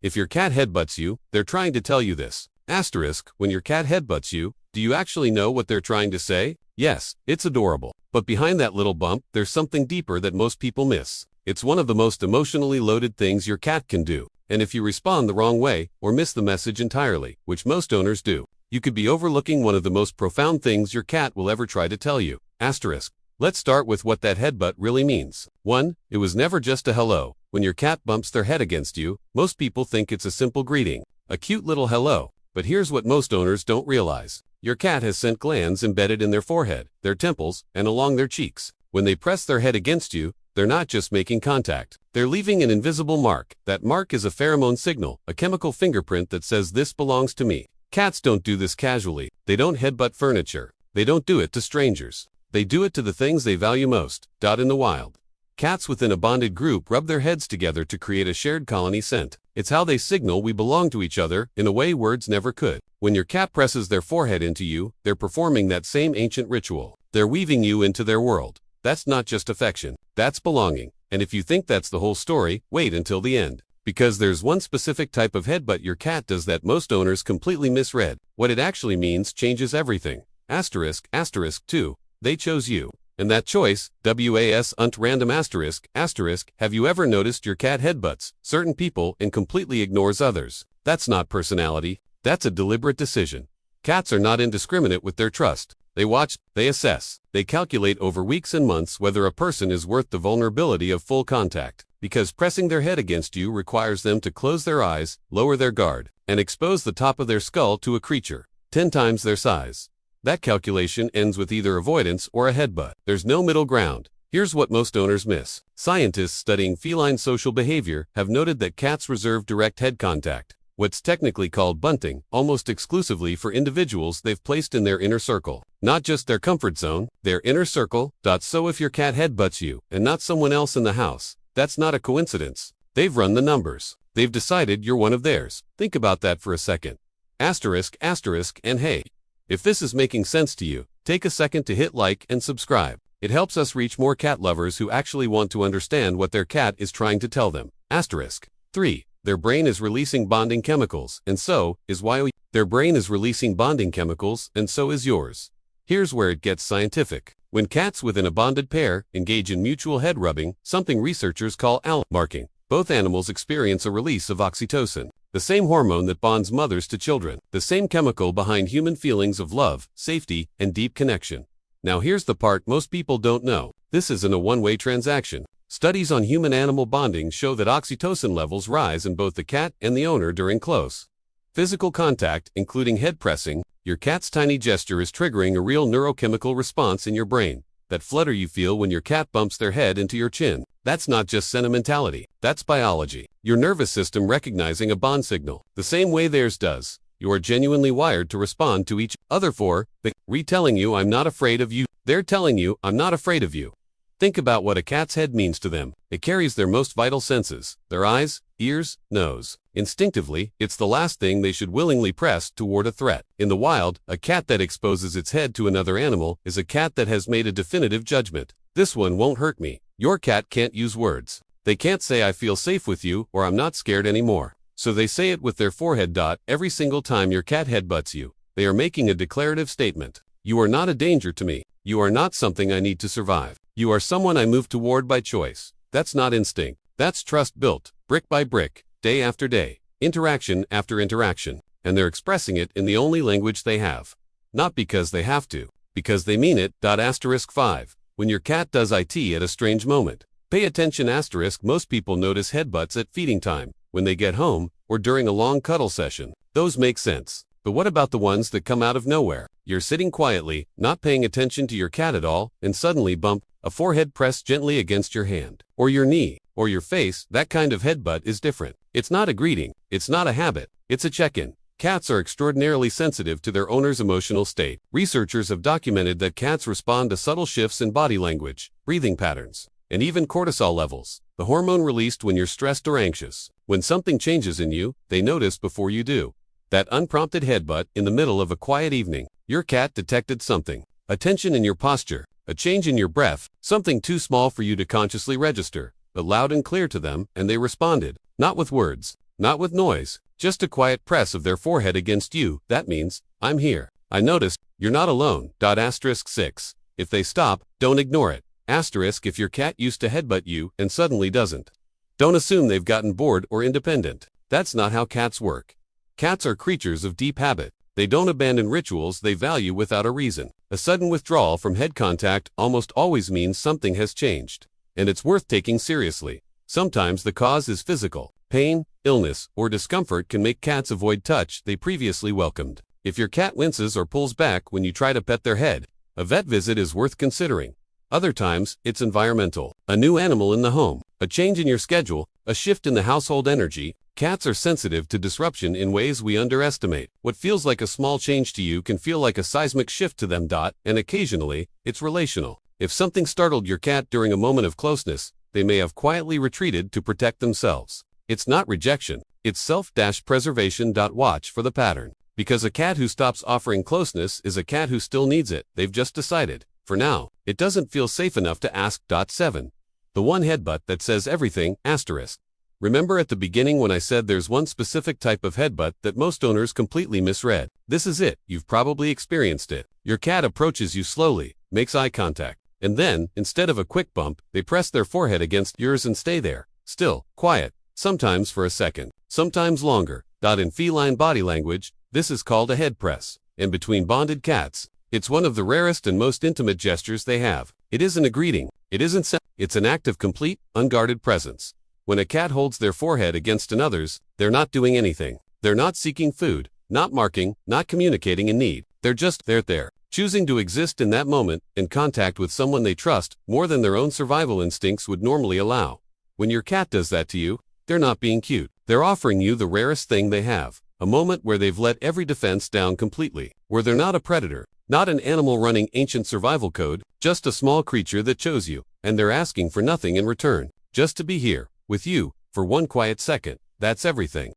If your cat headbutts you, they're trying to tell you this. Asterisk, when your cat headbutts you, do you actually know what they're trying to say? Yes, it's adorable. But behind that little bump, there's something deeper that most people miss. It's one of the most emotionally loaded things your cat can do. And if you respond the wrong way, or miss the message entirely, which most owners do, you could be overlooking one of the most profound things your cat will ever try to tell you. Asterisk. Let's start with what that headbutt really means. 1. It was never just a hello. When your cat bumps their head against you, most people think it's a simple greeting, a cute little hello. But here's what most owners don't realize. Your cat has scent glands embedded in their forehead, their temples, and along their cheeks. When they press their head against you, they're not just making contact. They're leaving an invisible mark. That mark is a pheromone signal, a chemical fingerprint that says this belongs to me. Cats don't do this casually. They don't headbutt furniture. They don't do it to strangers. They do it to the things they value most. In the wild, cats within a bonded group rub their heads together to create a shared colony scent. It's how they signal we belong to each other in a way words never could. When your cat presses their forehead into you, they're performing that same ancient ritual. They're weaving you into their world. That's not just affection. That's belonging. And if you think that's the whole story, wait until the end. Because there's one specific type of headbutt your cat does that most owners completely misread. What it actually means changes everything. Asterisk, 2. They chose you. And that choice, random asterisk, have you ever noticed your cat headbutts certain people and completely ignores others? That's not personality. That's a deliberate decision. Cats are not indiscriminate with their trust. They watch, they assess, they calculate over weeks and months whether a person is worth the vulnerability of full contact. Because pressing their head against you requires them to close their eyes, lower their guard, and expose the top of their skull to a creature 10 times their size. That calculation ends with either avoidance or a headbutt. There's no middle ground. Here's what most owners miss. Scientists studying feline social behavior have noted that cats reserve direct head contact, what's technically called bunting, almost exclusively for individuals they've placed in their inner circle. Not just their comfort zone, their inner circle. So if your cat headbutts you, and not someone else in the house, that's not a coincidence. They've run the numbers. They've decided you're one of theirs. Think about that for a second. Asterisk, and hey. If this is making sense to you, take a second to hit like and subscribe. It helps us reach more cat lovers who actually want to understand what their cat is trying to tell them. Asterisk. 3. Their brain is releasing bonding chemicals, and so is yours. Here's where it gets scientific. When cats within a bonded pair engage in mutual head rubbing, something researchers call marking, both animals experience a release of oxytocin, the same hormone that bonds mothers to children, the same chemical behind human feelings of love, safety, and deep connection. Now here's the part most people don't know. This isn't a one-way transaction. Studies on human-animal bonding show that oxytocin levels rise in both the cat and the owner during close physical contact, including head pressing. Your cat's tiny gesture is triggering a real neurochemical response in your brain. That flutter you feel when your cat bumps their head into your chin. That's not just sentimentality. That's biology. Your nervous system recognizing a bond signal, the same way theirs does. You are genuinely wired to respond to each other for the retelling you I'm not afraid of you. They're telling you I'm not afraid of you. Think about what a cat's head means to them. It carries their most vital senses, their eyes, ears, nose. Instinctively, it's the last thing they should willingly press toward a threat. In the wild, a cat that exposes its head to another animal is a cat that has made a definitive judgment. This one won't hurt me. Your cat can't use words. They can't say I feel safe with you or I'm not scared anymore. So they say it with their forehead. Every single time your cat headbutts you, they are making a declarative statement. You are not a danger to me. You are not something I need to survive. You are someone I move toward by choice. That's not instinct. That's trust built, brick by brick, day after day, interaction after interaction. And they're expressing it in the only language they have. Not because they have to, because they mean it. 5. When your cat does it at a strange moment. Pay attention. Most people notice headbutts at feeding time, when they get home, or during a long cuddle session. Those make sense. But what about the ones that come out of nowhere? You're sitting quietly, not paying attention to your cat at all, and suddenly bump, a forehead pressed gently against your hand, or your knee, or your face. That kind of headbutt is different. It's not a greeting. It's not a habit. It's a check-in. Cats are extraordinarily sensitive to their owner's emotional state. Researchers have documented that cats respond to subtle shifts in body language, breathing patterns, and even cortisol levels, the hormone released when you're stressed or anxious. When something changes in you, they notice before you do. That unprompted headbutt in the middle of a quiet evening. Your cat detected something. A tension in your posture, a change in your breath, something too small for you to consciously register, but loud and clear to them, and they responded. Not with words, Not with noise, just a quiet press of their forehead against you. That means, I'm here. I noticed, you're not alone. Asterisk 6. If they stop, don't ignore it. Asterisk if your cat used to headbutt you and suddenly doesn't. Don't assume they've gotten bored or independent. That's not how cats work. Cats are creatures of deep habit. They don't abandon rituals they value without a reason. A sudden withdrawal from head contact almost always means something has changed, and it's worth taking seriously. Sometimes the cause is physical. Pain, illness, or discomfort can make cats avoid touch they previously welcomed. If your cat winces or pulls back when you try to pet their head, a vet visit is worth considering. Other times, it's environmental. A new animal in the home, a change in your schedule, a shift in the household energy. Cats are sensitive to disruption in ways we underestimate. What feels like a small change to you can feel like a seismic shift to them. And occasionally, it's relational. If something startled your cat during a moment of closeness, they may have quietly retreated to protect themselves. It's not rejection, it's self-preservation. Watch for the pattern. Because a cat who stops offering closeness is a cat who still needs it. They've just decided, for now, it doesn't feel safe enough to ask. 7. The one headbutt that says everything. Asterisk. Remember at the beginning when I said there's one specific type of headbutt that most owners completely misread? This is it. You've probably experienced it. Your cat approaches you slowly, makes eye contact, and then, instead of a quick bump, they press their forehead against yours and stay there, still, quiet, sometimes for a second, sometimes longer. In feline body language, this is called a head press. And between bonded cats, it's one of the rarest and most intimate gestures they have. It isn't a greeting. It isn't it's an act of complete, unguarded presence. When a cat holds their forehead against another's, they're not doing anything. They're not seeking food, not marking, not communicating a need. They're just there, choosing to exist in that moment, in contact with someone they trust, more than their own survival instincts would normally allow. When your cat does that to you, they're not being cute. They're offering you the rarest thing they have. A moment where they've let every defense down completely. Where they're not a predator, not an animal running ancient survival code, just a small creature that chose you. And they're asking for nothing in return. Just to be here, with you, for one quiet second. That's everything.